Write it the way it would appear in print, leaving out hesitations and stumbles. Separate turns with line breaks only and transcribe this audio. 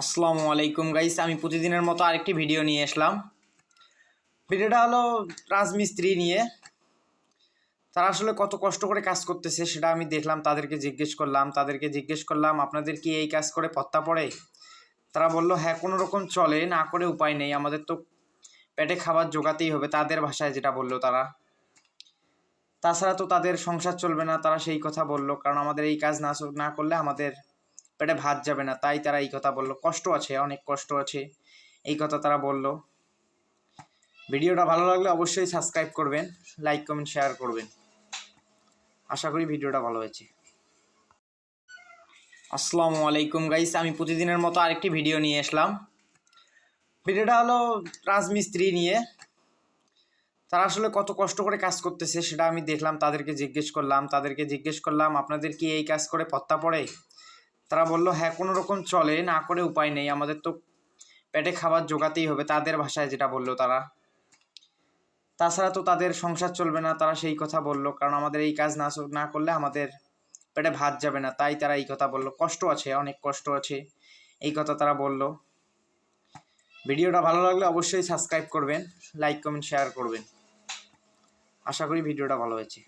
আসসালামু আলাইকুম গাইস, আমি প্রতিদিনের মতো আরেকটি ভিডিও নিয়ে আসলাম। ভিডিওটা হলো রাজমিস্ত্রি নিয়ে। তারা আসলে কত কষ্ট করে কাজ করতেছে সেটা আমি দেখলাম, তাদেরকে জিজ্ঞেস করলাম আপনাদের কি এই কাজ করে পত্তা পড়ে? তারা বলল হ্যাঁ, কোনো রকম চলে, না করে উপায় নেই, আমাদের তো পেটে খাবার জোগাতেই হবে, তাদের ভাষায় যেটা বললো তারা। তাছাড়া তো তাদের সংসার চলবে না, তারা সেই কথা বলল, কারণ আমাদের এই কাজ না করলে আমাদের পেটে ভাত যাবে না, তাই তারা এই কথা বলল। কষ্ট আছে, অনেক কষ্ট আছে, এই কথা তারা বলল। ভিডিওটা ভালো লাগলে অবশ্যই সাবস্ক্রাইব করবেন, লাইক কমেন্ট শেয়ার করবেন। আশা করি ভিডিওটা ভালো হয়েছে। আসসালামু আলাইকুম গাইস, আমি প্রতিদিনের মতো আরেকটি ভিডিও নিয়ে আসলাম। ভিডিওটা হলো রাজমিস্ত্রি নিয়ে। তারা আসলে কত কষ্ট করে কাজ করতেছে সেটা আমি দেখলাম, তাদেরকে জিজ্ঞেস করলাম আপনাদের কি এই কাজ করে পত্তা পড়ে? তারা বলল হ্যাঁ, কোনো রকম চলে, না করে উপায় নেই, আমাদের তো পেটে খাবার জোগাতেই হবে, তাদের ভাষায় যেটা বললো তারা। তাছাড়া তো তাদের সংসার চলবে না, তারা সেই কথা বলল, কারণ আমাদের এই কাজ না করলে আমাদের পেটে ভাত যাবে না, তাই তারা এই কথা বলল। কষ্ট আছে, অনেক কষ্ট আছে, এই কথা তারা বলল। ভিডিওটা ভালো লাগলে অবশ্যই সাবস্ক্রাইব করবেন, লাইক কমেন্ট শেয়ার করবেন। আশা করি ভিডিওটা ভালো হয়েছে।